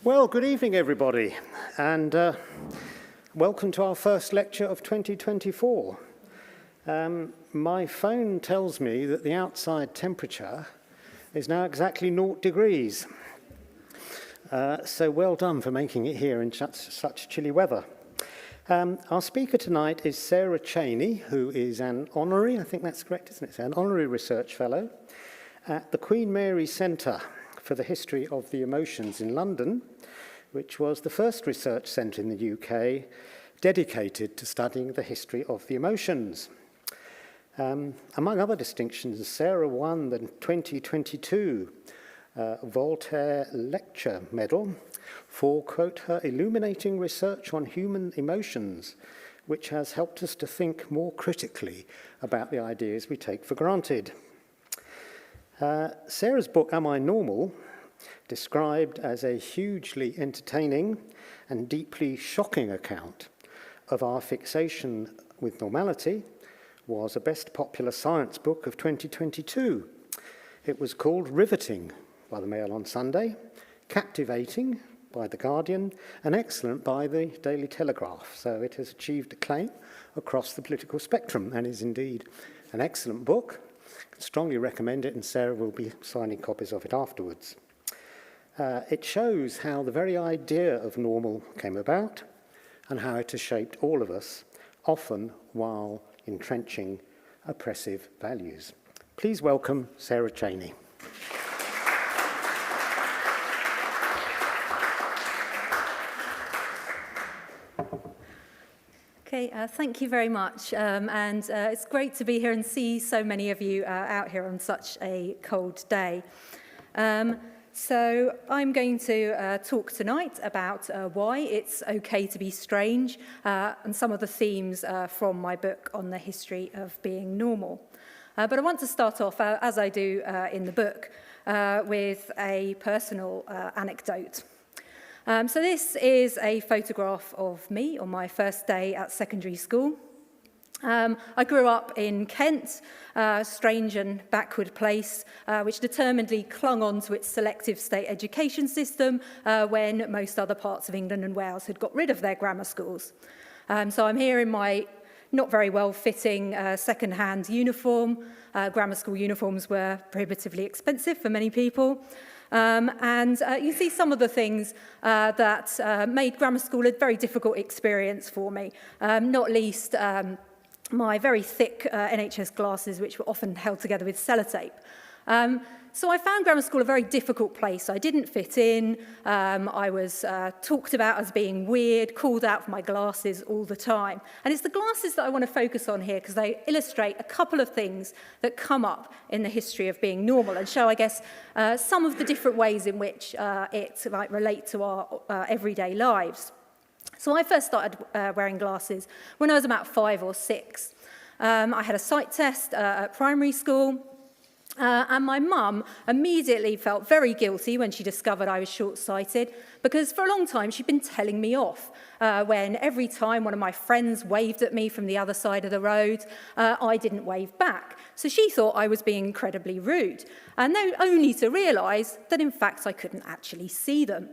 Well, good evening, everybody, and welcome to our first lecture of 2024. My phone tells me that the outside temperature is now exactly 0 degrees. So well done for making it here in such chilly weather. Our speaker tonight is Sarah Chaney, who is an honorary, I think that's correct, isn't it? An honorary research fellow at the Queen Mary Centre for the History of the Emotions in London, which was the first research centre in the UK dedicated to studying the history of the emotions. Among other distinctions, Sarah won the 2022 Voltaire Lecture Medal for, quote, her illuminating research on human emotions, which has helped us to think more critically about the ideas we take for granted. Sarah's book, Am I Normal?, described as a hugely entertaining and deeply shocking account of our fixation with normality, was a best popular science book of 2022. It was called Riveting by the Mail on Sunday, Captivating by The Guardian, and Excellent by the Daily Telegraph. So it has achieved acclaim across the political spectrum and is indeed an excellent book. I strongly recommend it, and Sarah will be signing copies of it afterwards. It shows how the very idea of normal came about and how it has shaped all of us, often while entrenching oppressive values. Please welcome Sarah Chaney. Okay, thank you very much, and it's great to be here and see so many of you out here on such a cold day. So I'm going to talk tonight about why it's okay to be strange and some of the themes from my book on the history of being normal. But I want to start off, as I do in the book, with a personal anecdote. So this is a photograph of me on my first day at secondary school. I grew up in Kent, a strange and backward place, which determinedly clung on to its selective state education system when most other parts of England and Wales had got rid of their grammar schools. So I'm here in my not very well-fitting second-hand uniform. Grammar school uniforms were prohibitively expensive for many people. And you see some of the things that made grammar school a very difficult experience for me, not least my very thick NHS glasses, which were often held together with sellotape. So I found grammar school a very difficult place. I didn't fit in. I was talked about as being weird, called out for my glasses all the time. And it's the glasses that I want to focus on here because they illustrate a couple of things that come up in the history of being normal and show, I guess, some of the different ways in which it might relate to our everyday lives. So I first started wearing glasses when I was about 5 or 6. I had a sight test at primary school. And my mum immediately felt very guilty when she discovered I was short-sighted because for a long time she'd been telling me off when every time one of my friends waved at me from the other side of the road, I didn't wave back. So she thought I was being incredibly rude, and only to realise that in fact I couldn't actually see them.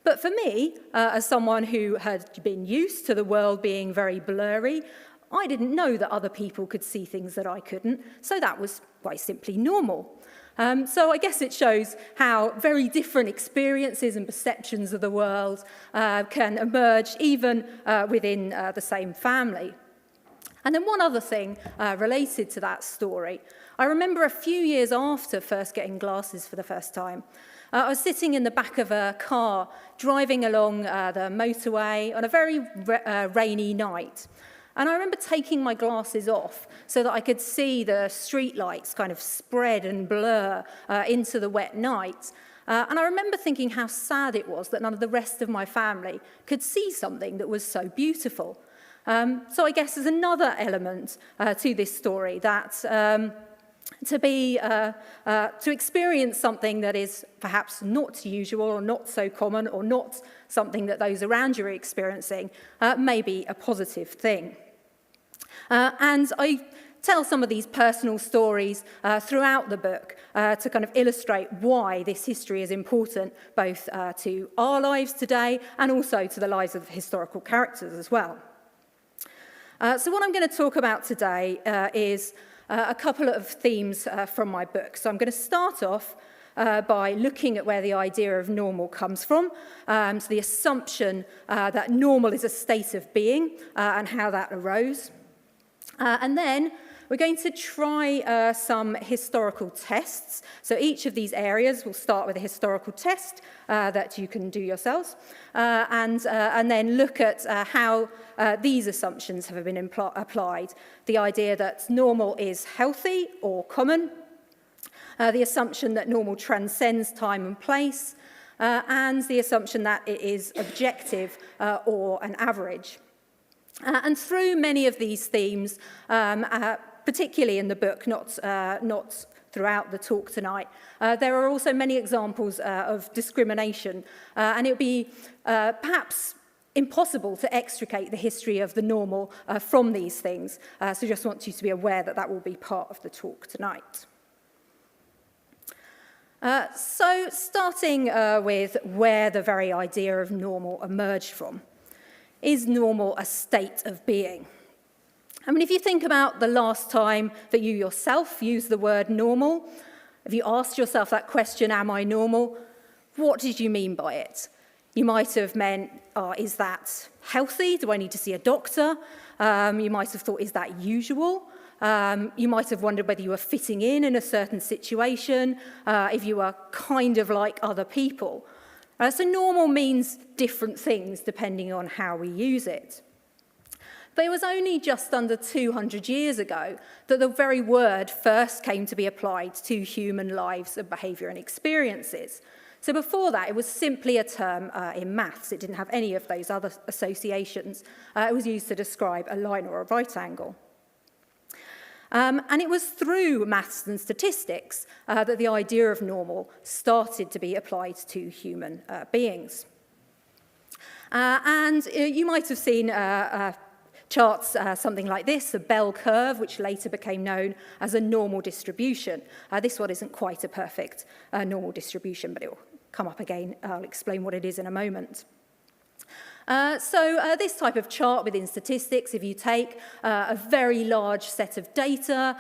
But for me, as someone who had been used to the world being very blurry, I didn't know that other people could see things that I couldn't, so that was quite simply normal. So I guess it shows how very different experiences and perceptions of the world can emerge even within the same family. And then one other thing related to that story. I remember a few years after first getting glasses for the first time, I was sitting in the back of a car driving along the motorway on a very rainy night. And I remember taking my glasses off so that I could see the street lights kind of spread and blur into the wet night. And I remember thinking how sad it was that none of the rest of my family could see something that was so beautiful. So I guess there's another element to this story that to experience something that is perhaps not usual or not so common or not something that those around you are experiencing may be a positive thing. And I tell some of these personal stories throughout the book to kind of illustrate why this history is important, both to our lives today and also to the lives of historical characters as well. So what I'm going to talk about today is a couple of themes from my book. So I'm going to start off by looking at where the idea of normal comes from, so the assumption that normal is a state of being and how that arose. And then we're going to try some historical tests. So each of these areas will start with a historical test that you can do yourselves, and then look at how these assumptions have been applied. The idea that normal is healthy or common, the assumption that normal transcends time and place, and the assumption that it is objective or an average. And through many of these themes, particularly in the book, not throughout the talk tonight, there are also many examples of discrimination, and it would be perhaps impossible to extricate the history of the normal from these things. So just want you to be aware that that will be part of the talk tonight. So starting with where the very idea of normal emerged from. Is normal a state of being? I mean, if you think about the last time that you yourself used the word normal, if you asked yourself that question, am I normal? What did you mean by it? You might have meant, is that healthy? Do I need to see a doctor? You might have thought, is that usual? You might have wondered whether you were fitting in a certain situation, if you were kind of like other people. So normal means different things depending on how we use it. But it was only just under 200 years ago that the very word first came to be applied to human lives and behaviour and experiences. So before that, it was simply a term in maths. It didn't have any of those other associations. It was used to describe a line or a right angle. And it was through maths and statistics that the idea of normal started to be applied to human beings. And you might have seen charts something like this, a bell curve, which later became known as a normal distribution. This one isn't quite a perfect normal distribution, but it will come up again. I'll explain what it is in a moment. So this type of chart within statistics, if you take a very large set of data,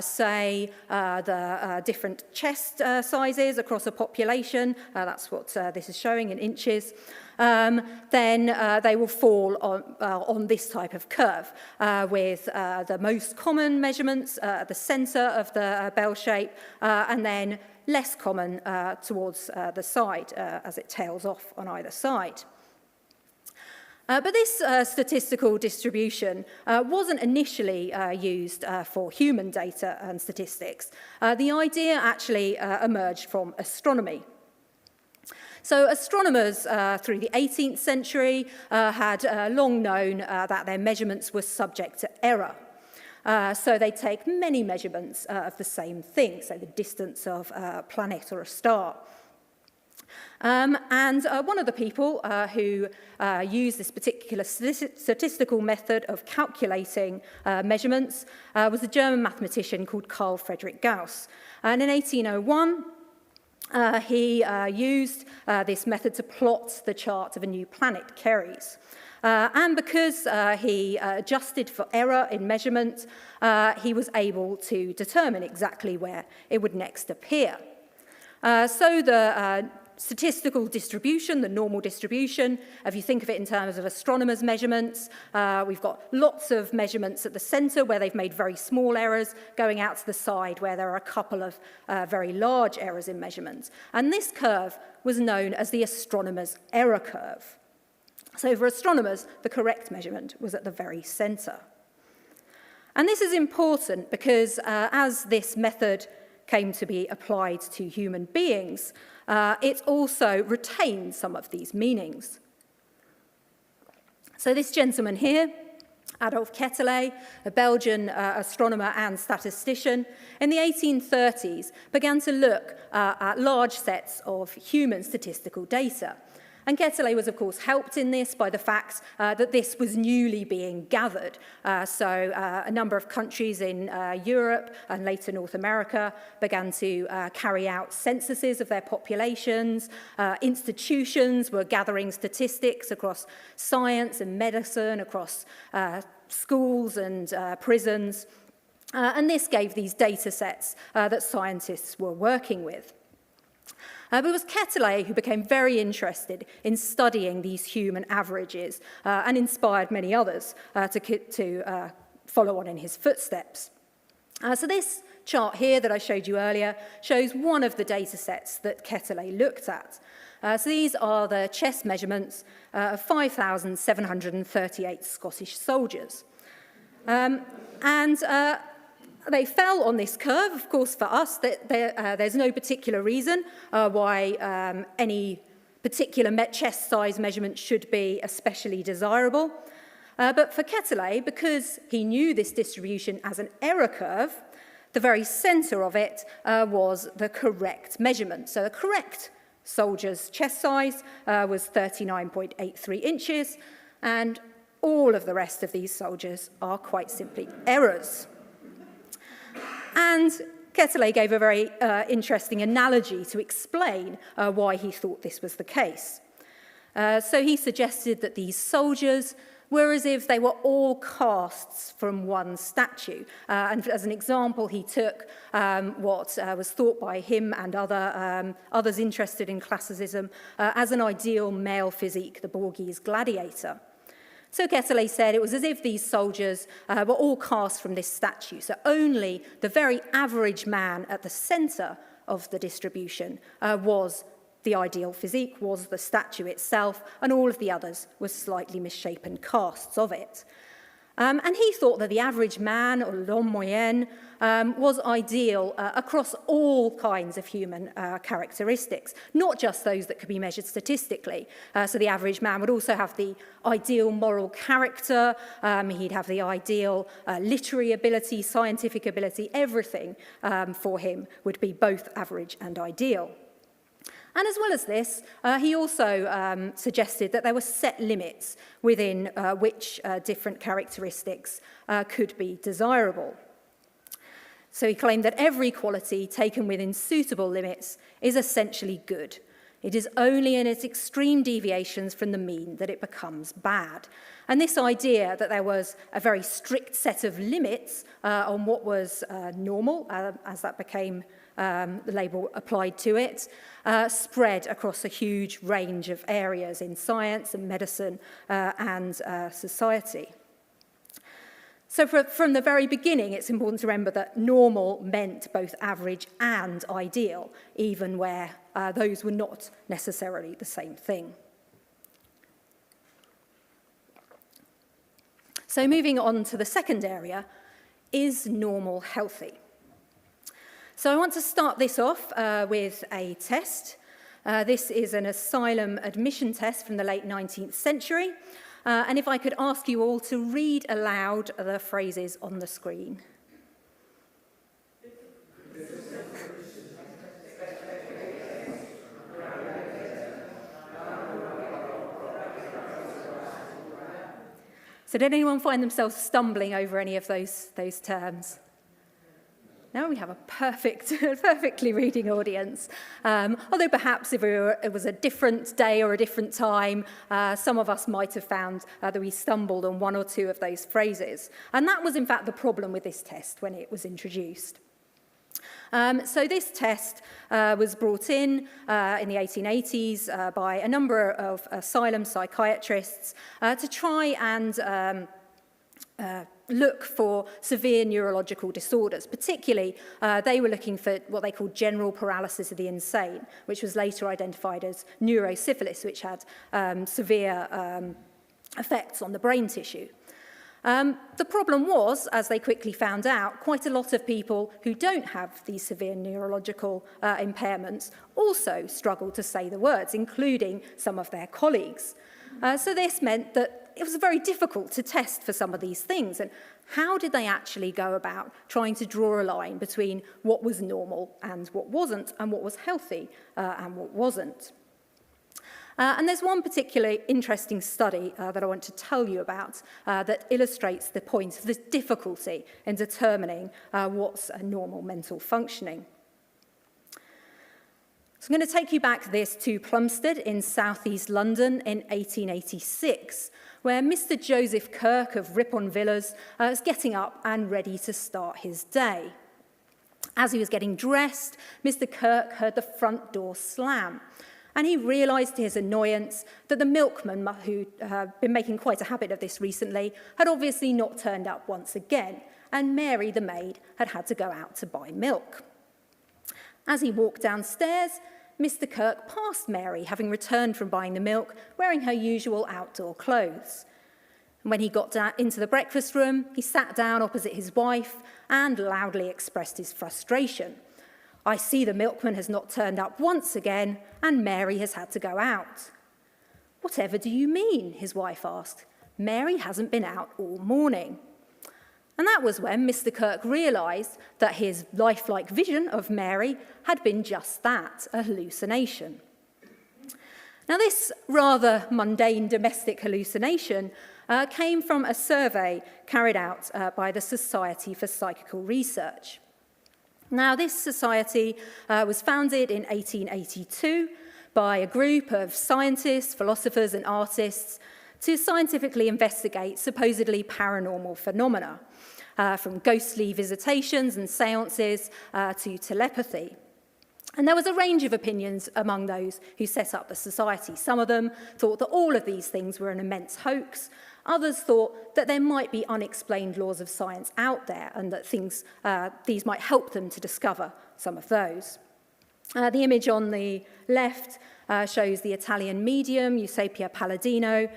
say the different chest sizes across a population, that's what this is showing in inches, then they will fall on this type of curve, with the most common measurements at the centre of the bell shape, and then less common towards the side as it tails off on either side. But this statistical distribution wasn't initially used for human data and statistics. The idea actually emerged from astronomy. So astronomers through the 18th century had long known that their measurements were subject to error. So they take many measurements of the same thing, so the distance of a planet or a star. And one of the people who used this particular statistical method of calculating measurements was a German mathematician called Carl Friedrich Gauss. And in 1801, he used this method to plot the chart of a new planet, Ceres. And because he adjusted for error in measurement, he was able to determine exactly where it would next appear. So the statistical distribution, the normal distribution, if you think of it in terms of astronomers' measurements, we've got lots of measurements at the centre where they've made very small errors, going out to the side where there are a couple of very large errors in measurements. And this curve was known as the astronomer's error curve. So for astronomers, the correct measurement was at the very centre. And this is important because as this method came to be applied to human beings, it also retained some of these meanings. So this gentleman here, Adolphe Quetelet, a Belgian astronomer and statistician, in the 1830s began to look at large sets of human statistical data. And Quetelet was, of course, helped in this by the fact that this was newly being gathered. So a number of countries in Europe and later North America began to carry out censuses of their populations. Institutions were gathering statistics across science and medicine, across schools and prisons. And this gave these data sets that scientists were working with. But it was Quetelet who became very interested in studying these human averages and inspired many others to follow on in his footsteps. So this chart here that I showed you earlier shows one of the data sets that Quetelet looked at. So these are the chest measurements of 5,738 Scottish soldiers. They fell on this curve. Of course, for us, there's no particular reason why any particular chest size measurement should be especially desirable. But for Quetelet, because he knew this distribution as an error curve, the very centre of it was the correct measurement. So the correct soldier's chest size was 39.83 inches, and all of the rest of these soldiers are quite simply errors. And Quetelet gave a very interesting analogy to explain why he thought this was the case. So he suggested that these soldiers were as if they were all casts from one statue. And as an example, he took what was thought by him and others interested in classicism as an ideal male physique, the Borghese gladiator. So Quetelet said it was as if these soldiers were all cast from this statue. So only the very average man at the centre of the distribution was the ideal physique, was the statue itself, and all of the others were slightly misshapen casts of it. And he thought that the average man, or l'homme moyen, was ideal across all kinds of human characteristics, not just those that could be measured statistically. So the average man would also have the ideal moral character, he'd have the ideal literary ability, scientific ability, everything for him would be both average and ideal. And as well as this, he also suggested that there were set limits within which different characteristics could be desirable. So he claimed that every quality taken within suitable limits is essentially good. It is only in its extreme deviations from the mean that it becomes bad. And this idea that there was a very strict set of limits on what was normal, as that became the label applied to it, spread across a huge range of areas in science and medicine and society. So from the very beginning, it's important to remember that normal meant both average and ideal, even where those were not necessarily the same thing. So moving on to the second area, is normal healthy? So I want to start this off with a test. This is an asylum admission test from the late 19th century. And if I could ask you all to read aloud the phrases on the screen. So did anyone find themselves stumbling over any of those terms? No, we have a perfectly reading audience. Although perhaps if it was a different day or a different time, some of us might have found that we stumbled on one or two of those phrases. And that was in fact the problem with this test when it was introduced. So this test was brought in the 1880s by a number of asylum psychiatrists to try and look for severe neurological disorders. Particularly, they were looking for what they called general paralysis of the insane, which was later identified as neurosyphilis, which had severe effects on the brain tissue. The problem was, as they quickly found out, quite a lot of people who don't have these severe neurological impairments also struggle to say the words, including some of their colleagues. So this meant that it was very difficult to test for some of these things. And how did they actually go about trying to draw a line between what was normal and what wasn't, and what was healthy and what wasn't? And there's one particularly interesting study that I want to tell you about that illustrates the point of this difficulty in determining what's a normal mental functioning. So I'm going to take you back this to Plumstead in southeast London in 1886, where Mr. Joseph Kirk of Ripon Villas was getting up and ready to start his day. As he was getting dressed, Mr. Kirk heard the front door slam, and he realised to his annoyance that the milkman, who had been making quite a habit of this recently, had obviously not turned up once again, and Mary, the maid, had had to go out to buy milk. As he walked downstairs, Mr. Kirk passed Mary, having returned from buying the milk, wearing her usual outdoor clothes. And when he got into the breakfast room, he sat down opposite his wife and loudly expressed his frustration. "I see the milkman has not turned up once again, and Mary has had to go out." "Whatever do you mean?" his wife asked. "Mary hasn't been out all morning." And that was when Mr. Kirk realised that his lifelike vision of Mary had been just that, a hallucination. Now, this rather mundane domestic hallucination came from a survey carried out by the Society for Psychical Research. Now, this society was founded in 1882 by a group of scientists, philosophers, and artists to scientifically investigate supposedly paranormal phenomena, from ghostly visitations and seances to telepathy. And there was a range of opinions among those who set up the society. Some of them thought that all of these things were an immense hoax. Others thought that there might be unexplained laws of science out there and that these might help them to discover some of those. The image on the left shows the Italian medium, Eusapia Palladino,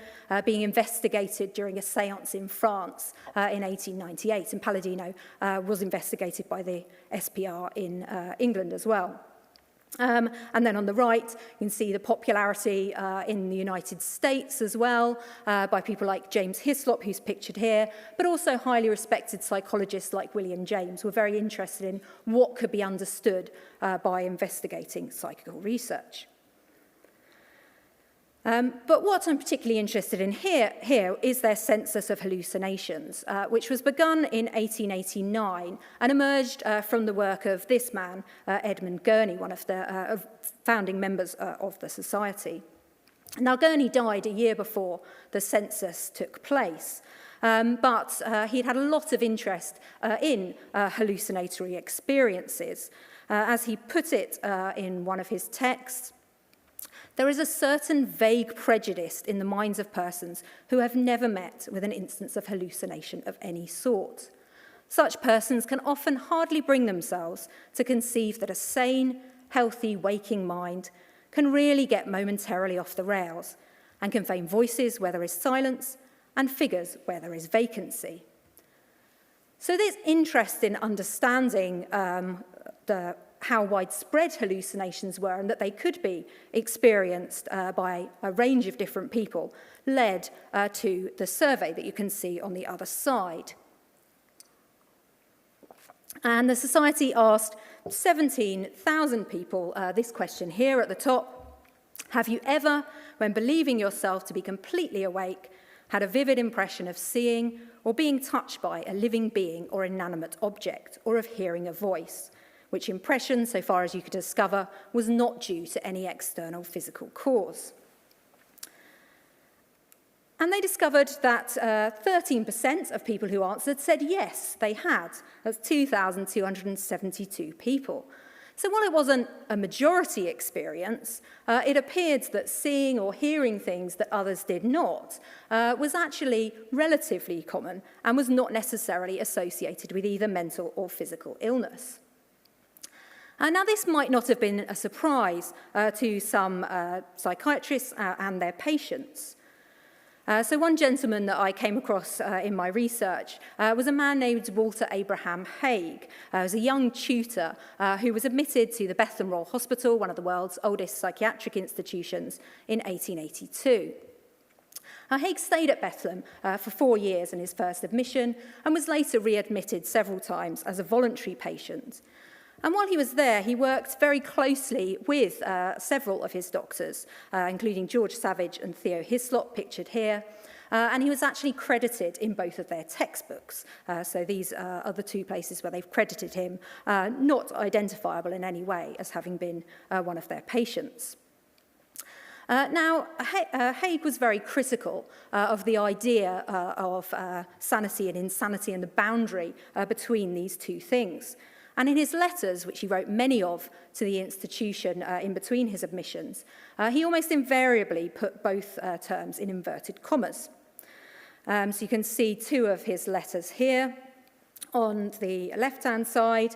being investigated during a séance in France in 1898. And Palladino was investigated by the SPR in England as well. And then on the right, you can see the popularity in the United States as well by people like James Hislop, who's pictured here, but also highly respected psychologists like William James, who were very interested in what could be understood by investigating psychical research. But what I'm particularly interested in here is their census of hallucinations, which was begun in 1889 and emerged from the work of this man, Edmund Gurney, one of the founding members of the society. Now, Gurney died a year before the census took place, but he'd had a lot of interest in hallucinatory experiences. As he put it in one of his texts, "There is a certain vague prejudice in the minds of persons who have never met with an instance of hallucination of any sort. Such persons can often hardly bring themselves to conceive that a sane, healthy, waking mind can really get momentarily off the rails and can feign voices where there is silence and figures where there is vacancy." So this interest in understanding how widespread hallucinations were and that they could be experienced by a range of different people led to the survey that you can see on the other side. And the society asked 17,000 people this question here at the top: "Have you ever, when believing yourself to be completely awake, had a vivid impression of seeing or being touched by a living being or inanimate object, or of hearing a voice, which impression, so far as you could discover, was not due to any external physical cause?" And they discovered that 13% of people who answered said yes, they had. That's 2,272 people. So while it wasn't a majority experience, it appeared that seeing or hearing things that others did not was actually relatively common and was not necessarily associated with either mental or physical illness. Now, this might not have been a surprise to some psychiatrists and their patients. So one gentleman that I came across in my research was a man named Walter Abraham Haig. He was a young tutor who was admitted to the Bethlem Royal Hospital, one of the world's oldest psychiatric institutions, in 1882. Haig stayed at Bethlem for 4 years in his first admission and was later readmitted several times as a voluntary patient. And while he was there, he worked very closely with several of his doctors, including George Savage and Theo Hislop, pictured here. And he was actually credited in both of their textbooks. So these are the two places where they've credited him, not identifiable in any way as having been one of their patients. Now, Haig was very critical of the idea of sanity and insanity and the boundary between these two things. And in his letters, which he wrote many of to the institution in between his admissions, he almost invariably put both terms in inverted commas. So you can see two of his letters here. On the left-hand side,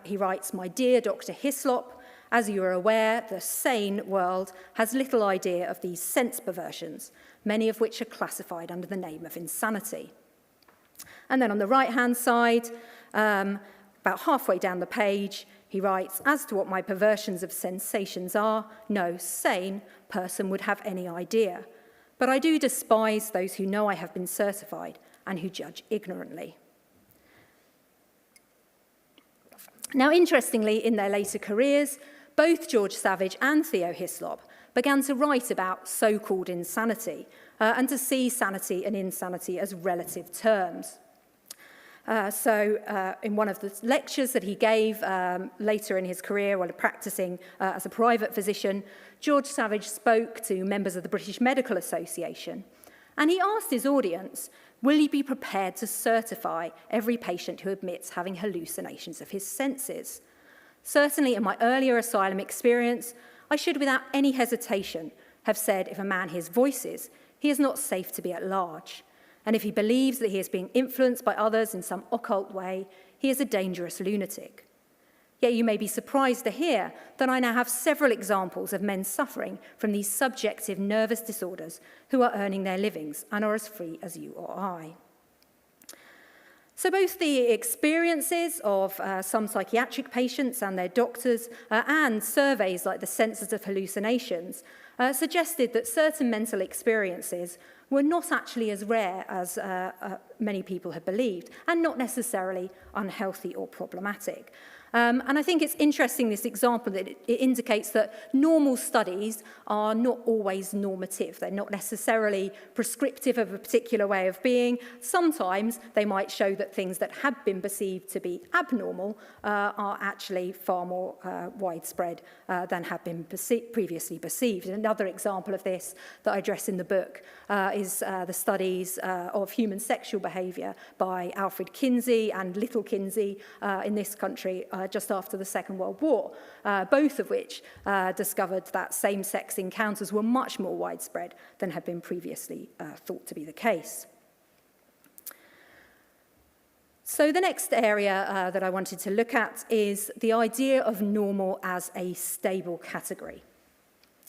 he writes, "My dear Dr. Hislop, as you are aware, the sane world has little idea of these sense perversions, many of which are classified under the name of insanity." And then on the right-hand side, about halfway down the page, he writes, "As to what my perversions of sensations are, no sane person would have any idea. But I do despise those who know I have been certified and who judge ignorantly." Now, interestingly, in their later careers, both George Savage and Theo Hislop began to write about so-called insanity and to see sanity and insanity as relative terms. So in one of the lectures that he gave later in his career while practicing as a private physician, George Savage spoke to members of the British Medical Association, and he asked his audience, will you be prepared to certify every patient who admits having hallucinations of his senses? Certainly in my earlier asylum experience, I should without any hesitation have said if a man hears voices, he is not safe to be at large. And if he believes that he is being influenced by others in some occult way, he is a dangerous lunatic. Yet you may be surprised to hear that I now have several examples of men suffering from these subjective nervous disorders who are earning their livings and are as free as you or I. So both the experiences of some psychiatric patients and their doctors and surveys like the Census of Hallucinations suggested that certain mental experiences were not actually as rare as many people had believed, and not necessarily unhealthy or problematic. And I think it's interesting, this example, that it indicates that normal studies are not always normative. They're not necessarily prescriptive of a particular way of being. Sometimes they might show that things that had been perceived to be abnormal are actually far more widespread than had been previously perceived. And another example of this that I address in the book is the studies of human sexual behaviour by Alfred Kinsey and Little Kinsey in this country just after the Second World War, both of which discovered that same-sex encounters were much more widespread than had been previously thought to be the case. So the next area that I wanted to look at is the idea of normal as a stable category.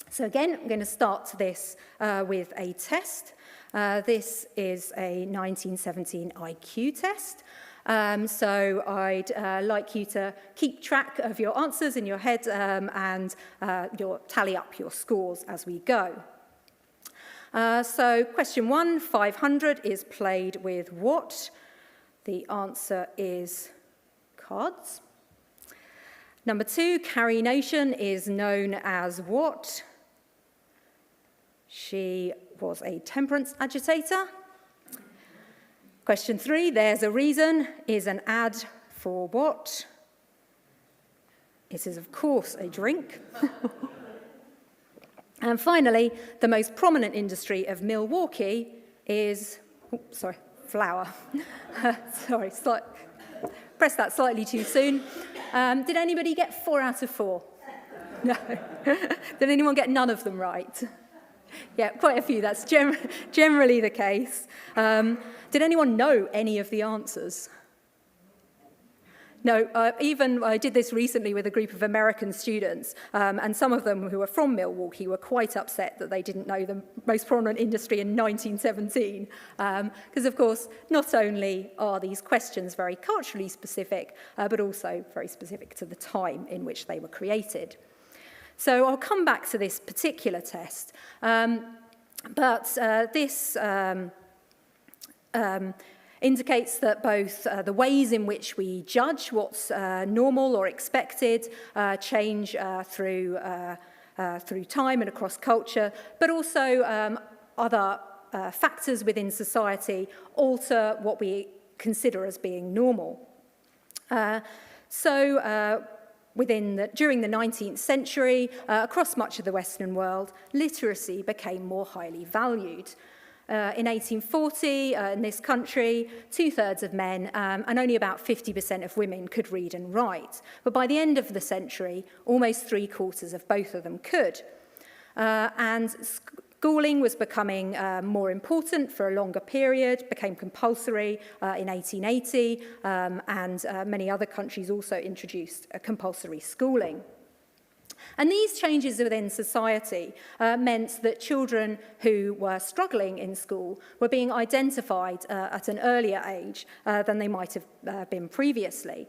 So again, I'm going to start this with a test. This is a 1917 IQ test. So I'd like you to keep track of your answers in your head and tally up your scores as we go. So question 1, 500 is played with what? The answer is cards. Number 2, Carrie Nation is known as what? She was a temperance agitator. Question 3, There's a Reason is an ad for what? It is, of course, a drink. And finally, the most prominent industry of Milwaukee is, flour. Pressed that slightly too soon. Did anybody get 4 out of 4? No. Did anyone get none of them right? Yeah, quite a few. That's generally the case. Did anyone know any of the answers? No, even I did this recently with a group of American students, and some of them who were from Milwaukee were quite upset that they didn't know the most prominent industry in 1917. Because, of course, not only are these questions very culturally specific, but also very specific to the time in which they were created. So I'll come back to this particular test, but this indicates that both the ways in which we judge what's normal or expected change through time and across culture, but also other factors within society alter what we consider as being normal. During the 19th century, across much of the Western world, literacy became more highly valued. In 1840, in this country, 2/3 of men and only about 50% of women could read and write. But by the end of the century, almost 3/4 of both of them could. And schooling was becoming more important for a longer period, became compulsory in 1880, and many other countries also introduced a compulsory schooling. And these changes within society meant that children who were struggling in school were being identified at an earlier age than they might have been previously,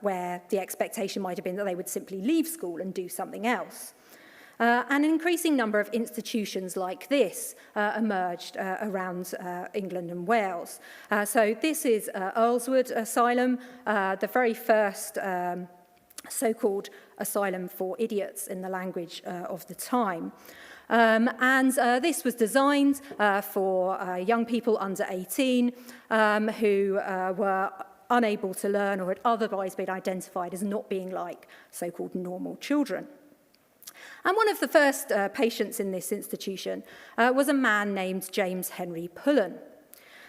where the expectation might have been that they would simply leave school and do something else. An increasing number of institutions like this emerged around England and Wales. So this is Earlswood Asylum, the very first so-called asylum for idiots in the language of the time. This was designed for young people under 18 who were unable to learn or had otherwise been identified as not being like so-called normal children. And one of the first patients in this institution was a man named James Henry Pullen.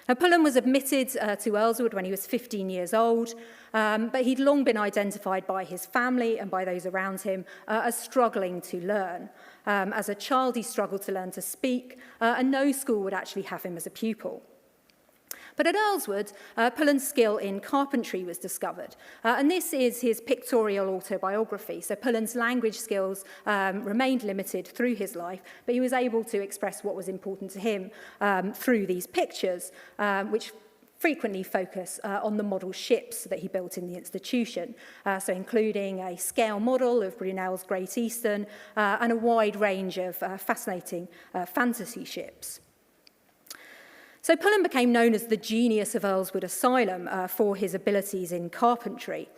Now, Pullen was admitted to Earlswood when he was 15 years old, but he'd long been identified by his family and by those around him as struggling to learn. As a child, he struggled to learn to speak, and no school would actually have him as a pupil. But at Earlswood, Pullen's skill in carpentry was discovered. And this is his pictorial autobiography. So Pullen's language skills remained limited through his life, but he was able to express what was important to him through these pictures, which frequently focus on the model ships that he built in the institution, so including a scale model of Brunel's Great Eastern and a wide range of fascinating fantasy ships. So Pullen became known as the genius of Earlswood Asylum for his abilities in carpentry.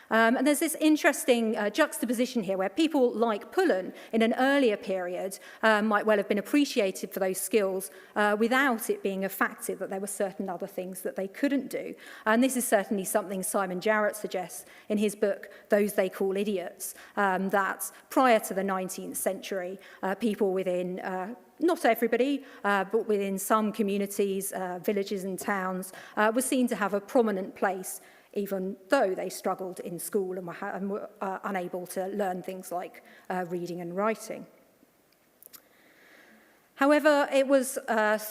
And there's this interesting juxtaposition here where people like Pullen in an earlier period might well have been appreciated for those skills without it being a factor that there were certain other things that they couldn't do. And this is certainly something Simon Jarrett suggests in his book, Those They Call Idiots, that prior to the 19th century, people within not everybody, but within some communities, villages and towns, were seen to have a prominent place, even though they struggled in school and were unable to learn things like reading and writing. However, it was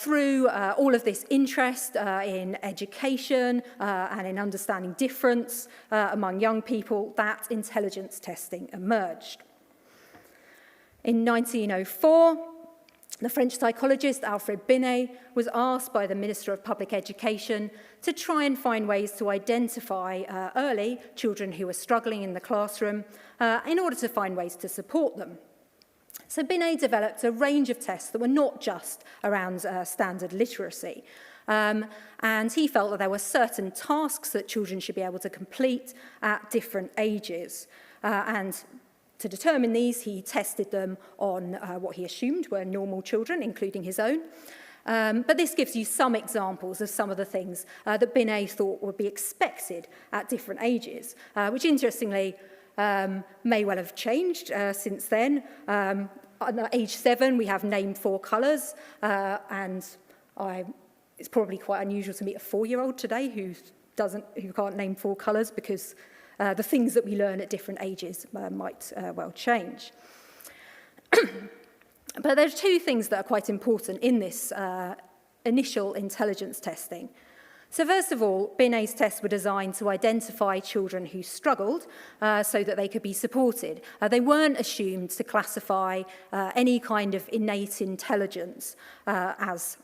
through all of this interest in education and in understanding difference among young people that intelligence testing emerged. In 1904, the French psychologist Alfred Binet was asked by the Minister of Public Education to try and find ways to identify early children who were struggling in the classroom in order to find ways to support them. So Binet developed a range of tests that were not just around standard literacy. And he felt that there were certain tasks that children should be able to complete at different ages. And to determine these, he tested them on what he assumed were normal children, including his own. But this gives you some examples of some of the things that Binet thought would be expected at different ages, which interestingly may well have changed since then. At age 7, we have name 4 colours, and it's probably quite unusual to meet a 4-year-old today who can't name 4 colours because the things that we learn at different ages might well change. But there are 2 things that are quite important in this initial intelligence testing. So first of all, Binet's tests were designed to identify children who struggled so that they could be supported. They weren't assumed to classify any kind of innate intelligence as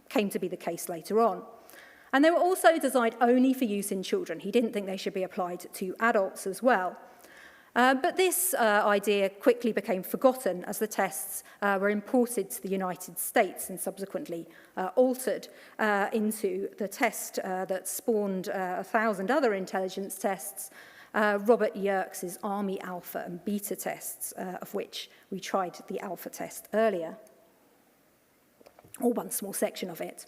came to be the case later on. And they were also designed only for use in children. He didn't think they should be applied to adults as well. But this idea quickly became forgotten as the tests were imported to the United States and subsequently altered into the test that spawned 1,000 other intelligence tests, Robert Yerkes's Army Alpha and Beta tests, of which we tried the Alpha test earlier, or one small section of it.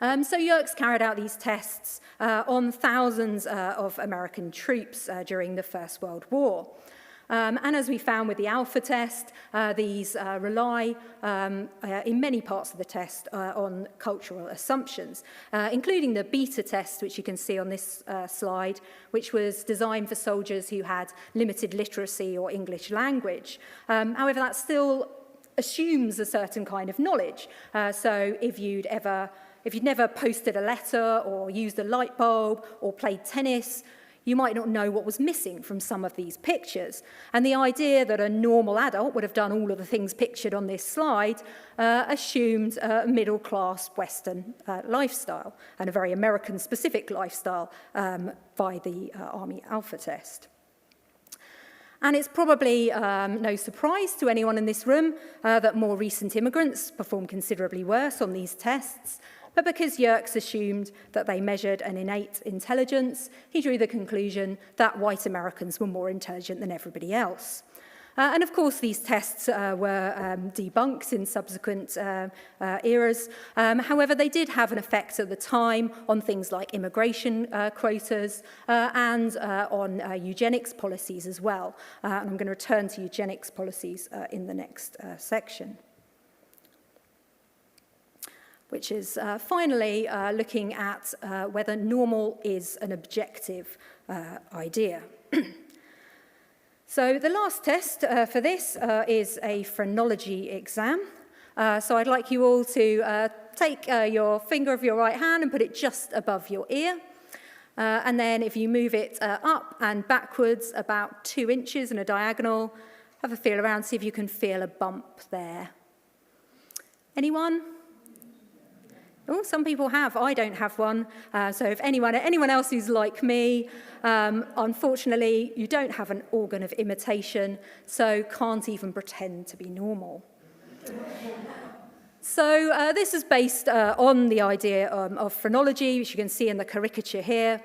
So Yerkes carried out these tests on thousands of American troops during the First World War. And as we found with the Alpha test, these rely in many parts of the test on cultural assumptions, including the Beta test, which you can see on this slide, which was designed for soldiers who had limited literacy or English language. However, that still assumes a certain kind of knowledge. So if you'd never posted a letter or used a light bulb or played tennis, you might not know what was missing from some of these pictures. And the idea that a normal adult would have done all of the things pictured on this slide assumed a middle-class Western lifestyle, and a very American-specific lifestyle by the Army Alpha test. And it's probably no surprise to anyone in this room that more recent immigrants perform considerably worse on these tests. But because Yerkes assumed that they measured an innate intelligence, he drew the conclusion that white Americans were more intelligent than everybody else. And of course, these tests were debunked in subsequent eras. However, they did have an effect at the time on things like immigration quotas and on eugenics policies as well. And I'm going to return to eugenics policies in the next section, which is finally looking at whether normal is an objective idea. So the last test for this is a phrenology exam. So I'd like you all to take your finger of your right hand and put it just above your ear. And then if you move it up and backwards about 2 inches in a diagonal, have a feel around, see if you can feel a bump there. Anyone? Oh, some people have. I don't have one. So if anyone else who's like me, unfortunately, you don't have an organ of imitation, so can't even pretend to be normal. So this is based on the idea of phrenology, which you can see in the caricature here,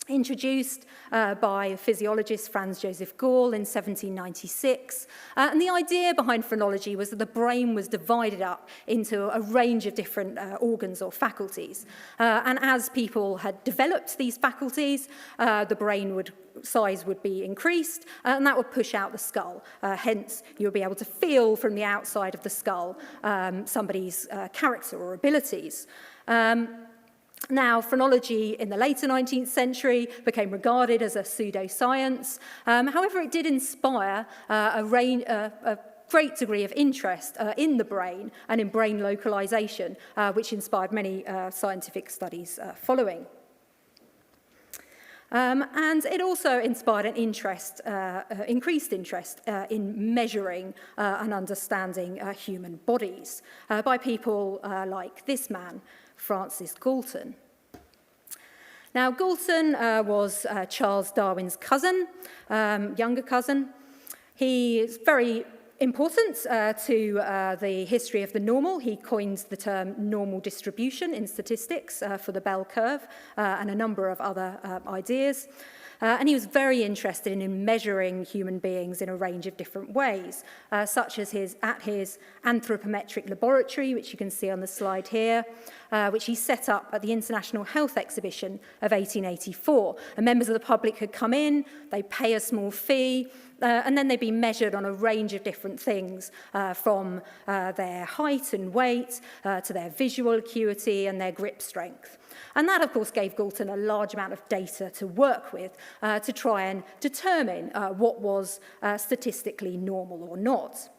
introduced by physiologist Franz Joseph Gall in 1796. And the idea behind phrenology was that the brain was divided up into a range of different organs or faculties. And as people had developed these faculties, the brain size would be increased, and that would push out the skull. Hence, you'll be able to feel from the outside of the skull somebody's character or abilities. Now, phrenology in the later 19th century became regarded as a pseudoscience. However, it did inspire a great degree of interest in the brain and in brain localization, which inspired many scientific studies following. And it also inspired an increased interest in measuring and understanding human bodies by people like this man, Francis Galton. Now, Galton was Charles Darwin's cousin, younger cousin. He is very important to the history of the normal. He coined the term normal distribution in statistics for the bell curve and a number of other ideas. And he was very interested in measuring human beings in a range of different ways, such as at his anthropometric laboratory, which you can see on the slide here, which he set up at the International Health Exhibition of 1884. And members of the public could come in, they'd pay a small fee, and then they'd be measured on a range of different things, from their height and weight to their visual acuity and their grip strength. And that, of course, gave Galton a large amount of data to work with to try and determine what was statistically normal or not.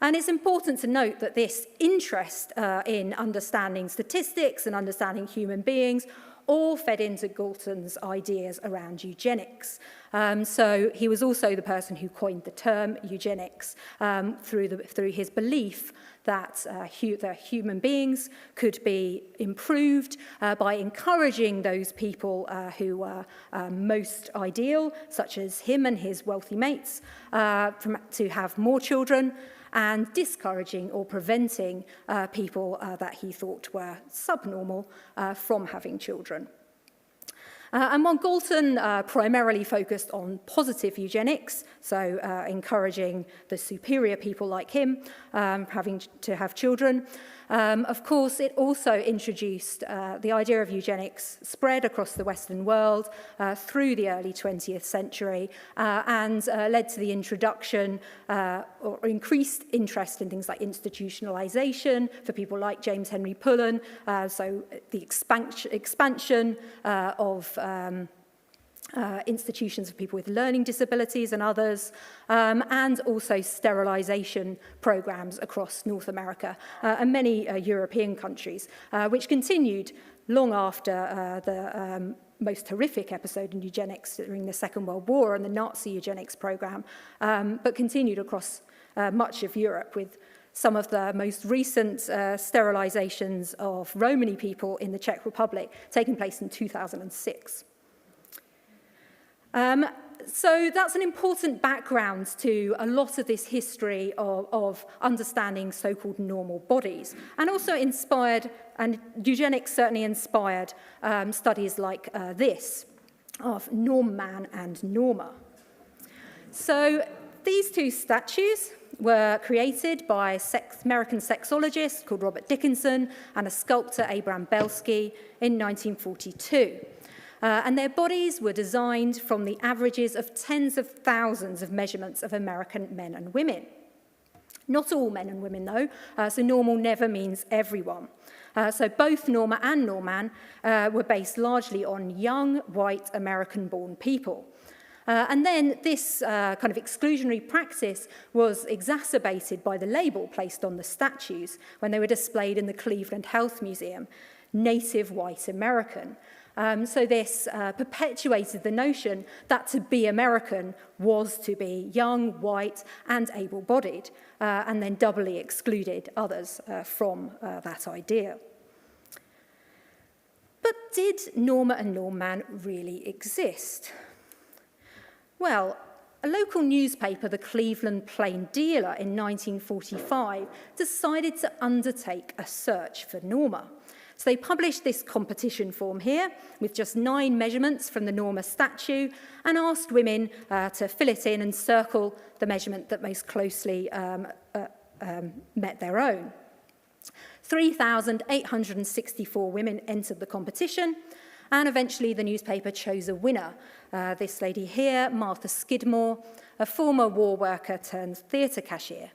And it's important to note that this interest in understanding statistics and understanding human beings all fed into Galton's ideas around eugenics. So he was also the person who coined the term eugenics through his belief that human beings could be improved by encouraging those people who were most ideal, such as him and his wealthy mates, to have more children, and discouraging or preventing people that he thought were subnormal from having children. And while Galton primarily focused on positive eugenics, so encouraging the superior people like him having to have children, of course, it also introduced the idea of eugenics spread across the Western world through the early 20th century and led to the introduction or increased interest in things like institutionalization for people like James Henry Pullen, so the expansion of institutions for people with learning disabilities and others, and also sterilisation programmes across North America and many European countries, which continued long after the most horrific episode in eugenics during the Second World War and the Nazi eugenics programme, but continued across much of Europe, with some of the most recent sterilisations of Romani people in the Czech Republic taking place in 2006. So that's an important background to a lot of this history of understanding so-called normal bodies, and also inspired, and eugenics certainly inspired studies like this of norm man and norma. So these two statues were created by a American sexologist called Robert Dickinson and a sculptor, Abraham Belsky, in 1942. And their bodies were designed from the averages of tens of thousands of measurements of American men and women. Not all men and women, though, so normal never means everyone. So both Norma and Norman were based largely on young, white, American-born people. And then this kind of exclusionary practice was exacerbated by the label placed on the statues when they were displayed in the Cleveland Health Museum, Native White American. So this perpetuated the notion that to be American was to be young, white, and able-bodied, and then doubly excluded others from that idea. But did Norma and Norman really exist? Well, a local newspaper, the Cleveland Plain Dealer, in 1945, decided to undertake a search for Norma. So they published this competition form here with just 9 measurements from the Norma statue and asked women to fill it in and circle the measurement that most closely met their own. 3,864 women entered the competition, and eventually the newspaper chose a winner. This lady here, Martha Skidmore, a former war worker turned theatre cashier.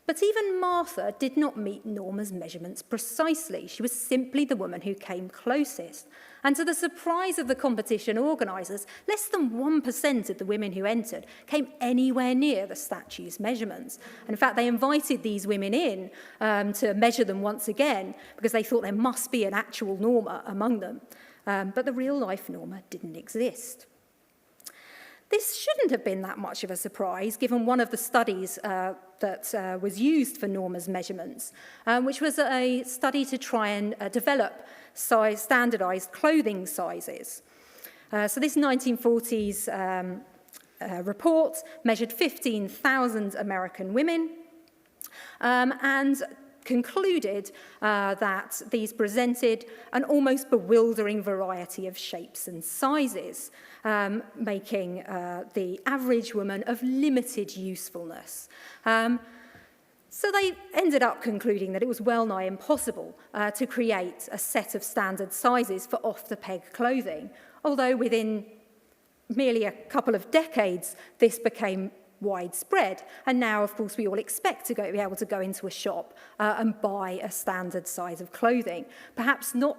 But even Martha did not meet Norma's measurements precisely. She was simply the woman who came closest. And to the surprise of the competition organisers, less than 1% of the women who entered came anywhere near the statue's measurements. And in fact, they invited these women in to measure them once again because they thought there must be an actual Norma among them. But the real-life Norma didn't exist. This shouldn't have been that much of a surprise, given one of the studies that was used for Norma's measurements, which was a study to try and develop standardized clothing sizes. So this 1940s report measured 15,000 American women and concluded that these presented an almost bewildering variety of shapes and sizes, making the average woman of limited usefulness. So they ended up concluding that it was well nigh impossible to create a set of standard sizes for off-the-peg clothing, although within merely a couple of decades this became widespread. And now, of course, we all expect to be able to go into a shop and buy a standard size of clothing, perhaps not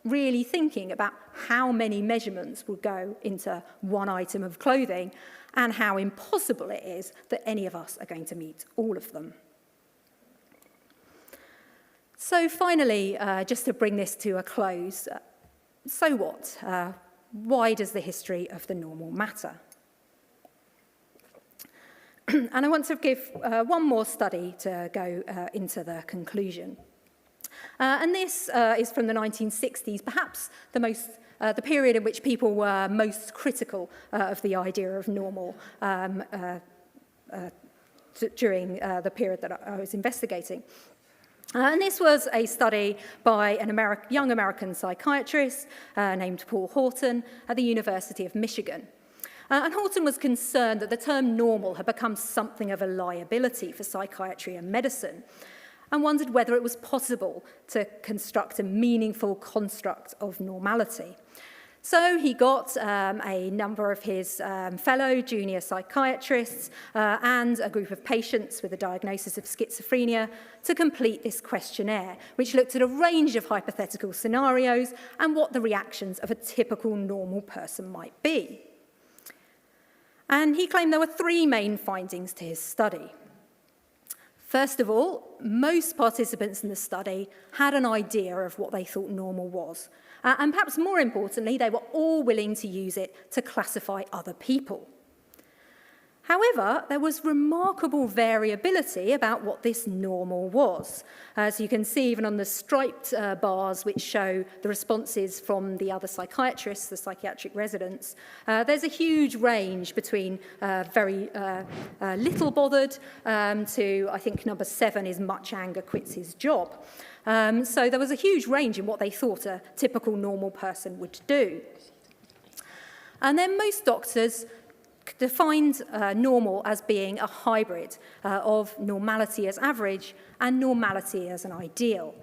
really thinking about how many measurements would go into one item of clothing and how impossible it is that any of us are going to meet all of them. So finally, just to bring this to a close, So what? Why does the history of the normal matter? And I want to give one more study to go into the conclusion. And this is from the 1960s, perhaps the period in which people were most critical of the idea of normal during the period that I was investigating. And this was a study by an young American psychiatrist named Paul Horton at the University of Michigan. And Horton was concerned that the term normal had become something of a liability for psychiatry and medicine, and wondered whether it was possible to construct a meaningful construct of normality. So he got a number of his fellow junior psychiatrists and a group of patients with a diagnosis of schizophrenia to complete this questionnaire, which looked at a range of hypothetical scenarios and what the reactions of a typical normal person might be. And he claimed there were three main findings to his study. First of all, most participants in the study had an idea of what they thought normal was. And perhaps more importantly, they were all willing to use it to classify other people. However, there was remarkable variability about what this normal was. So you can see even on the striped bars, which show the responses from the other psychiatrists, the psychiatric residents, there's a huge range between very little bothered to, I think, number 7 is much anger quits his job. So there was a huge range in what they thought a typical normal person would do. And then most doctors defined normal as being a hybrid of normality as average and normality as an ideal.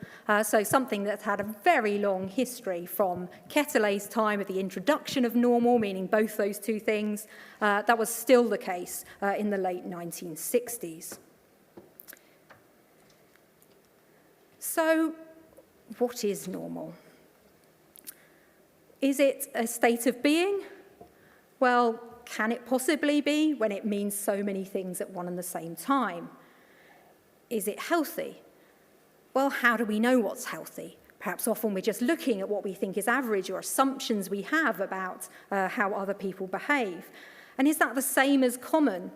So something that had a very long history from Quetelet's time of the introduction of normal, meaning both those two things. That was still the case in the late 1960s. So what is normal? Is it a state of being? Well, can it possibly be when it means so many things at one and the same time? Is it healthy? Well, how do we know what's healthy? Perhaps often we're just looking at what we think is average or assumptions we have about how other people behave. And is that the same as common?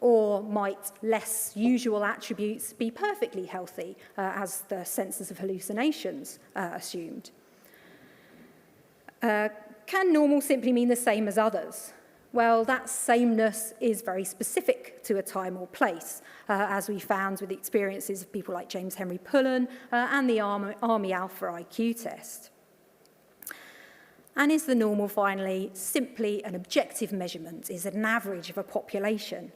Or might less usual attributes be perfectly healthy, as the census of hallucinations assumed? Can normal simply mean the same as others? Well, that sameness is very specific to a time or place, as we found with the experiences of people like James Henry Pullen and the Army Alpha IQ test. And is the normal, finally, simply an objective measurement? Is it an average of a population?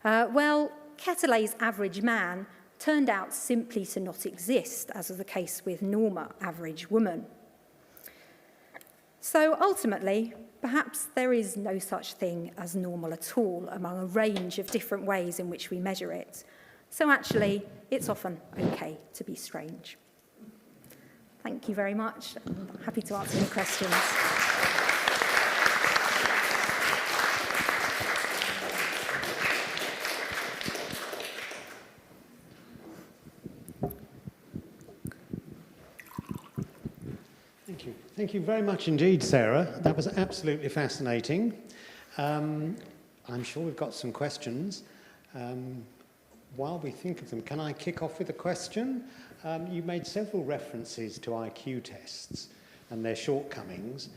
Well, Quetelet's average man turned out simply to not exist, as was the case with Norma, average woman. So ultimately, perhaps there is no such thing as normal at all among a range of different ways in which we measure it. So actually, it's often okay to be strange. Thank you very much. I'm happy to answer any questions. Thank you very much indeed, Sarah. That was absolutely fascinating. I'm sure we've got some questions. While we think of them, can I kick off with a question? You made several references to IQ tests and their shortcomings.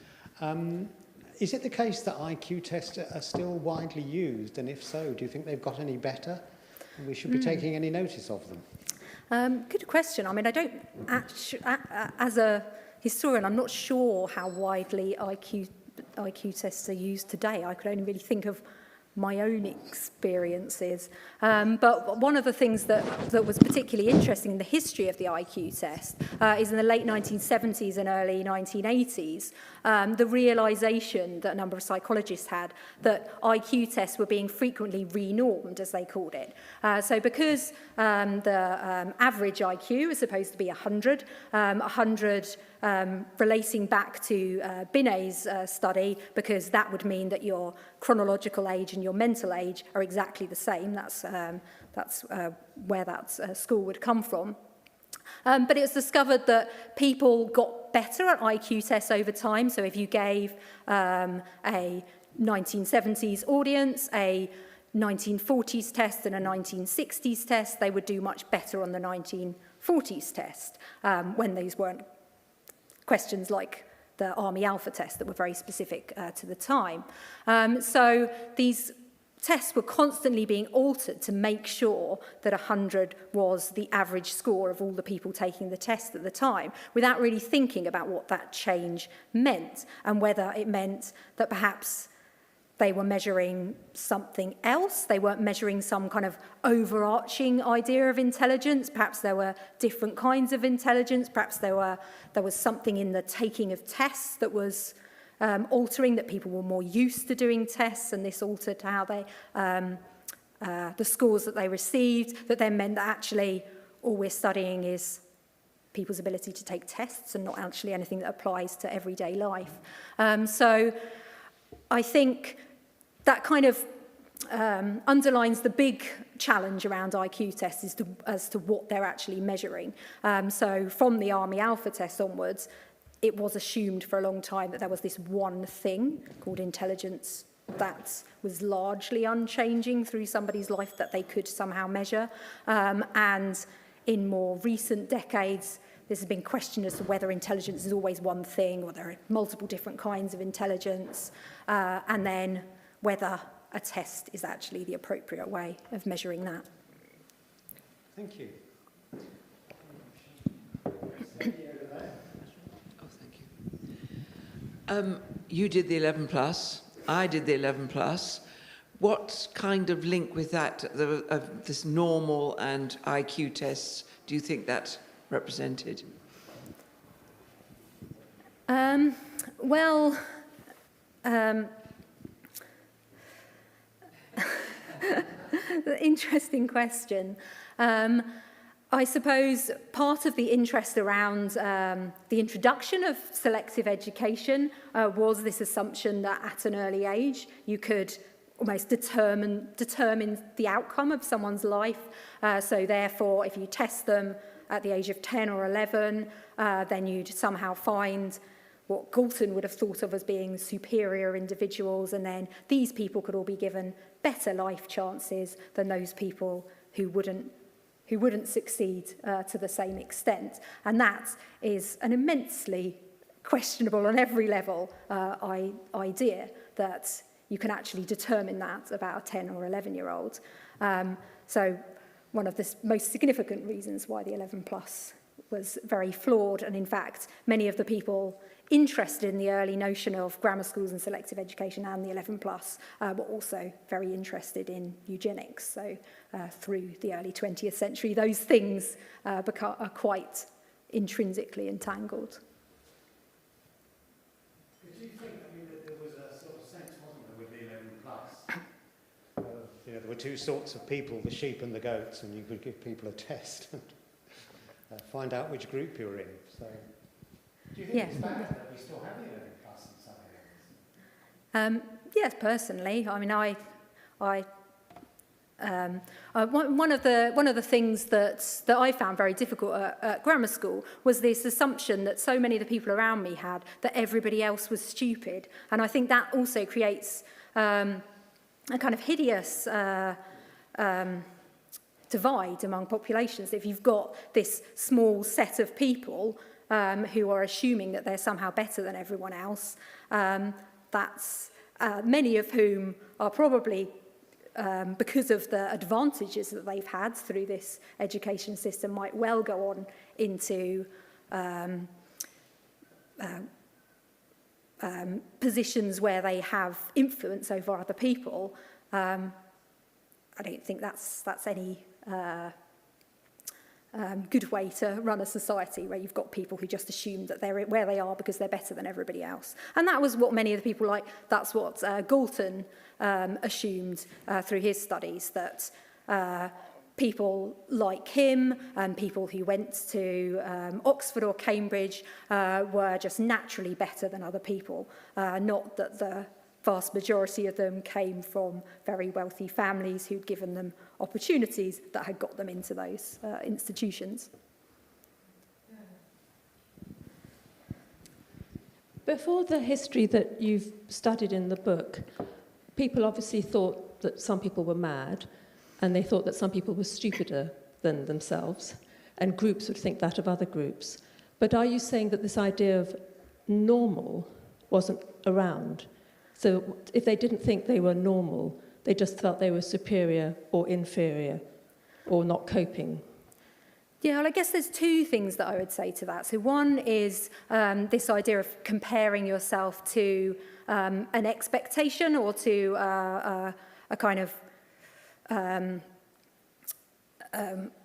Is it the case that IQ tests are still widely used? And if so, do you think they've got any better? And we should be taking any notice of them? Good question. I mean, I don't actually, as a historian, I'm not sure how widely IQ tests are used today. I could only really think of my own experiences. But one of the things that was particularly interesting in the history of the IQ test is in the late 1970s and early 1980s, the realization that a number of psychologists had that IQ tests were being frequently renormed, as they called it. So because the average IQ is supposed to be 100, 100 relating back to Binet's study, because that would mean that your chronological age and your mental age are exactly the same. That's where that school would come from. But it was discovered that people got better at IQ tests over time. So if you gave a 1970s audience a 1940s test and a 1960s test, they would do much better on the 1940s test when these weren't questions like the Army Alpha test that were very specific to the time. So these tests were constantly being altered to make sure that 100 was the average score of all the people taking the test at the time, without really thinking about what that change meant and whether it meant that perhaps they were measuring something else. They weren't measuring some kind of overarching idea of intelligence. Perhaps there were different kinds of intelligence. Perhaps there was something in the taking of tests that was altering, that people were more used to doing tests, and this altered how they, the scores that they received, that then meant that actually all we're studying is people's ability to take tests and not actually anything that applies to everyday life. So I think that kind of underlines the big challenge around IQ tests as to what they're actually measuring. So from the Army Alpha test onwards, it was assumed for a long time that there was this one thing called intelligence that was largely unchanging through somebody's life that they could somehow measure. And in more recent decades, this has been questioned as to whether intelligence is always one thing or there are multiple different kinds of intelligence, and then whether a test is actually the appropriate way of measuring that. Thank you. You did the 11 plus, I did the 11 plus. What kind of link with that, of this normal and IQ tests, do you think that represented? Interesting question. I suppose part of the interest around the introduction of selective education was this assumption that at an early age you could almost determine the outcome of someone's life. So therefore, if you test them at the age of 10 or 11, then you'd somehow find what Galton would have thought of as being superior individuals, and then these people could all be given better life chances than those people who wouldn't succeed to the same extent. And that is an immensely questionable on every level idea, that you can actually determine that about a 10 or 11-year-old. So one of the most significant reasons why the 11 plus was very flawed, and in fact, many of the people interested in the early notion of grammar schools and selective education and the 11 plus were also very interested in eugenics. So through the early 20th century, those things are quite intrinsically entangled. Did you think that there was a sort of sense, wasn't there, with the 11 plus? There were two sorts of people, the sheep and the goats, and you could give people a test and find out which group you were in. So, do you think it's bad that we still have the 11 plus in some areas? Yes, personally. I mean, one of the things that I found very difficult at grammar school was this assumption that so many of the people around me had that everybody else was stupid, and I think that also creates a kind of hideous divide among populations. If you've got this small set of people who are assuming that they're somehow better than everyone else, that's many of whom are probably, because of the advantages that they've had through this education system, might well go on into positions where they have influence over other people. I don't think that's any good way to run a society where you've got people who just assume that they're where they are because they're better than everybody else. And that was what many of the people that's what Galton assumed through his studies, that people like him and people who went to Oxford or Cambridge were just naturally better than other people, not that the vast majority of them came from very wealthy families who'd given them opportunities that had got them into those institutions. Before the history that you've studied in the book, people obviously thought that some people were mad, and they thought that some people were stupider than themselves, and groups would think that of other groups. But are you saying that this idea of normal wasn't around? So if they didn't think they were normal, they just felt they were superior or inferior or not coping? Yeah, well, I guess there's two things that I would say to that. So one is this idea of comparing yourself to an expectation or to a kind of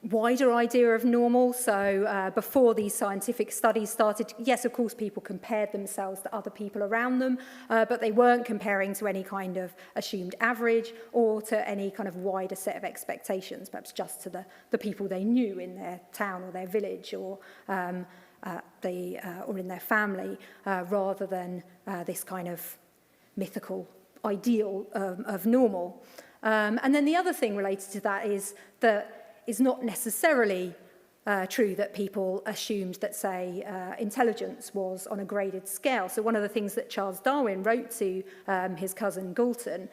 wider idea of normal. So before these scientific studies started, yes, of course, people compared themselves to other people around them, but they weren't comparing to any kind of assumed average or to any kind of wider set of expectations, perhaps just to the people they knew in their town or their village or or in their family, rather than this kind of mythical ideal of normal. And then the other thing related to that is that it's not necessarily true that people assumed that, say, intelligence was on a graded scale. So one of the things that Charles Darwin wrote to his cousin Galton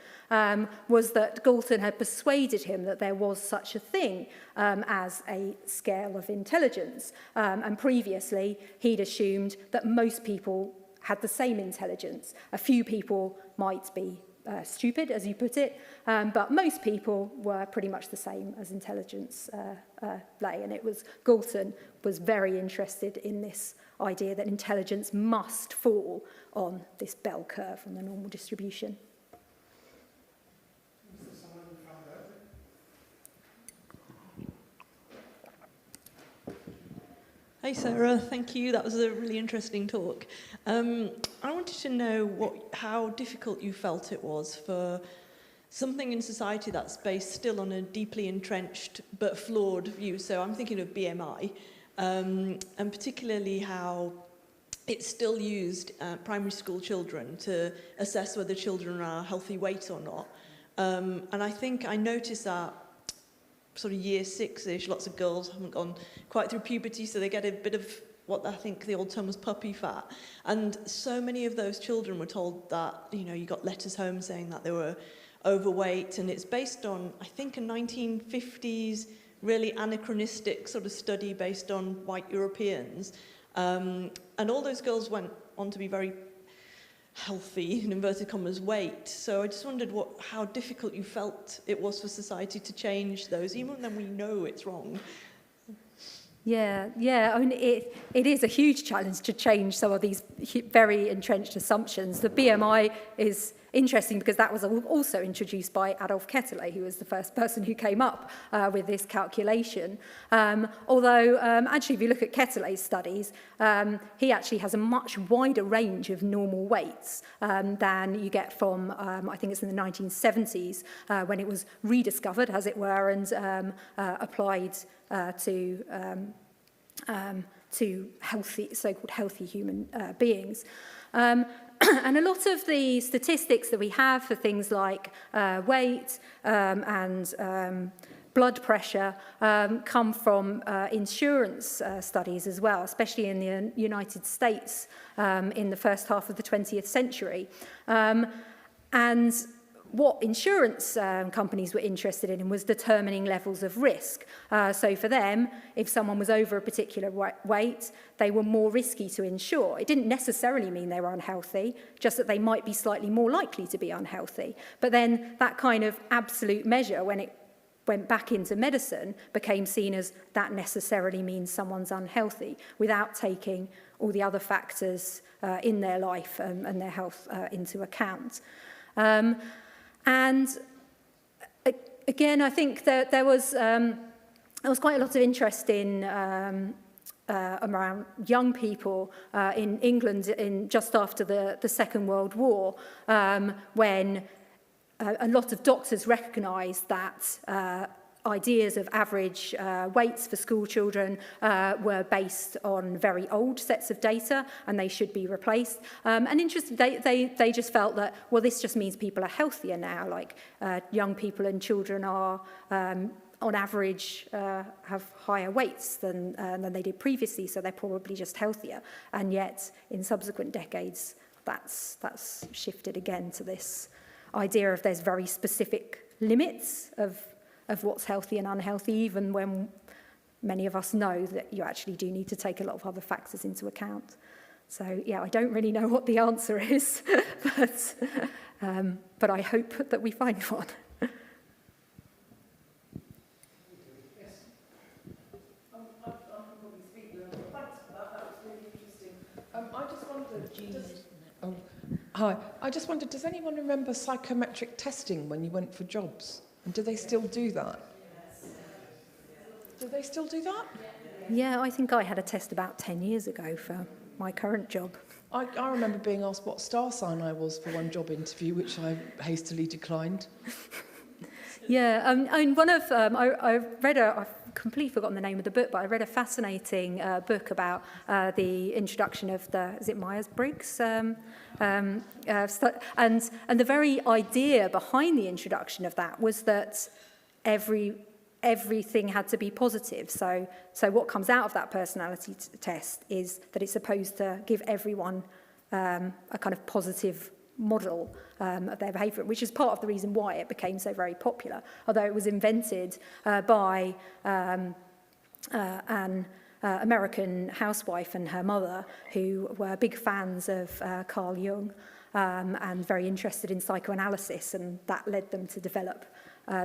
was that Galton had persuaded him that there was such a thing as a scale of intelligence. And previously, he'd assumed that most people had the same intelligence. A few people might be stupid, as you put it, but most people were pretty much the same as intelligence lay. And it was Galton was very interested in this idea that intelligence must fall on this bell curve, on the normal distribution. Hi Sarah, thank you. That was a really interesting talk. I wanted to know how difficult you felt it was for something in society that's based still on a deeply entrenched but flawed view. So I'm thinking of BMI, and particularly how it's still used primary school children to assess whether children are healthy weight or not. And I think I noticed that sort of year 6-ish, lots of girls haven't gone quite through puberty, so they get a bit of what I think the old term was puppy fat. And so many of those children were told that, you know, you got letters home saying that they were overweight, and it's based on, I think, a 1950s really anachronistic sort of study based on white Europeans. And all those girls went on to be very healthy, in inverted commas, weight. So I just wondered how difficult you felt it was for society to change those, even when we know it's wrong. Yeah. I mean, it is a huge challenge to change some of these very entrenched assumptions. The BMI is interesting because that was also introduced by Adolf Quetelet, who was the first person who came up with this calculation. Although, actually, if you look at Quetelet's studies, he actually has a much wider range of normal weights than you get from, I think it's in the 1970s, when it was rediscovered, as it were, and applied to healthy, so-called healthy human beings. And a lot of the statistics that we have for things like weight and blood pressure come from insurance studies as well, especially in the United States in the first half of the 20th century. And what insurance companies were interested in was determining levels of risk. So for them, if someone was over a particular weight, they were more risky to insure. It didn't necessarily mean they were unhealthy, just that they might be slightly more likely to be unhealthy. But then that kind of absolute measure, when it went back into medicine, became seen as that necessarily means someone's unhealthy, without taking all the other factors in their life and their health into account. And again, I think that there was quite a lot of interest in around young people in England just after the Second World War, when a lot of doctors recognised that ideas of average weights for school children were based on very old sets of data, and they should be replaced. And interesting, they just felt that, well, this just means people are healthier now, like young people and children are, on average, have higher weights than they did previously, so they're probably just healthier. And yet, in subsequent decades, that's shifted again to this idea of there's very specific limits of what's healthy and unhealthy, even when many of us know that you actually do need to take a lot of other factors into account. So, yeah, I don't really know what the answer is, but I hope that we find one. Hi. I just wondered, does anyone remember psychometric testing when you went for jobs? And do they still do that? Do they still do that? Yeah, I think I had a test about 10 years ago for my current job. I remember being asked what star sign I was for one job interview, which I hastily declined. Yeah, and one of I read I've completely forgotten the name of the book, but I read a fascinating book about the introduction of is it Myers-Briggs? And the very idea behind the introduction of that was that everything had to be positive. So what comes out of that personality test is that it's supposed to give everyone a kind of positive model of their behaviour, which is part of the reason why it became so very popular, although it was invented by an American housewife and her mother who were big fans of Carl Jung and very interested in psychoanalysis, and that led them to develop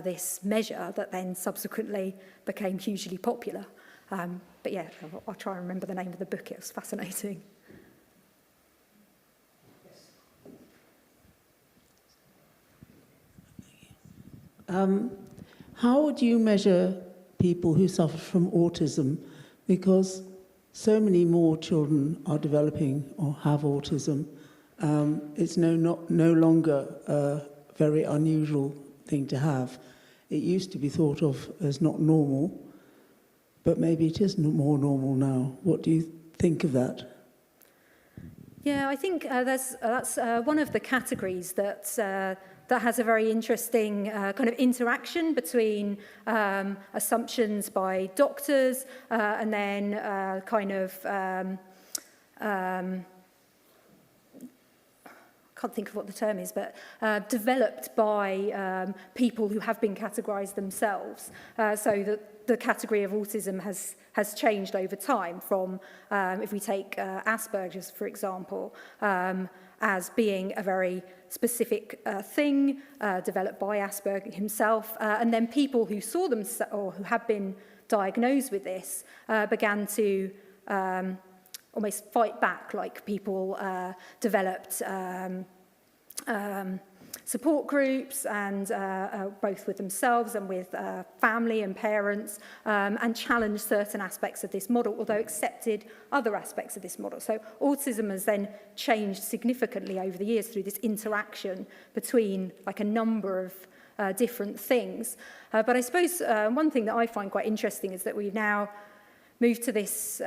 this measure that then subsequently became hugely popular. But yeah, I'll try and remember the name of the book. It was fascinating. How do you measure people who suffer from autism? Because so many more children are developing or have autism. It's no longer a very unusual thing to have. It used to be thought of as not normal, but maybe it is more normal now. What do you think of that? Yeah, I think that's one of the categories that has a very interesting kind of interaction between assumptions by doctors and then can't think of what the term is, but developed by people who have been categorised themselves. So that the category of autism has changed over time from, if we take Asperger's, for example, as being a very specific thing developed by Asperger himself, and then people who saw them or who have been diagnosed with this began to almost fight back, like people developed support groups and both with themselves and with family and parents and challenged certain aspects of this model, although accepted other aspects of this model. So autism has then changed significantly over the years through this interaction between like a number of different things. But I suppose one thing that I find quite interesting is that we've now moved to this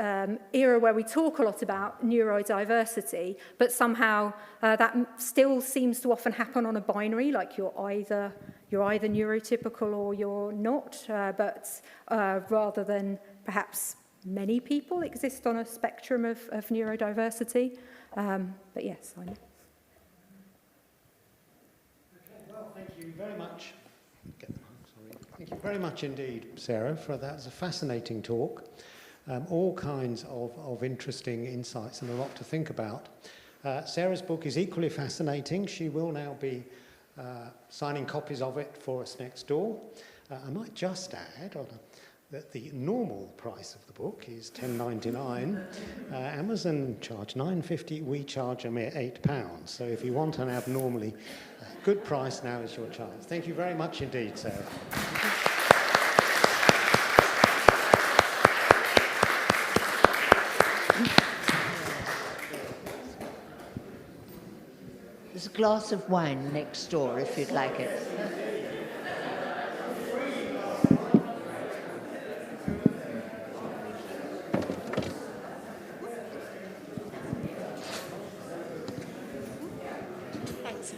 era where we talk a lot about neurodiversity, but somehow that still seems to often happen on a binary, like you're either neurotypical or you're not, but rather than perhaps many people exist on a spectrum of neurodiversity. But yes, I know. Okay, well, thank you very much. Thank you very much indeed, Sarah, for that. It was a fascinating talk. All kinds of interesting insights and a lot to think about. Sarah's book is equally fascinating. She will now be signing copies of it for us next door. I might just add that the normal price of the book is £10.99. Amazon charge £9.50. We charge a mere £8. So if you want an abnormally good price, now is your chance. Thank you very much indeed, Sarah. There's a glass of wine next door if you'd like it. Thanks.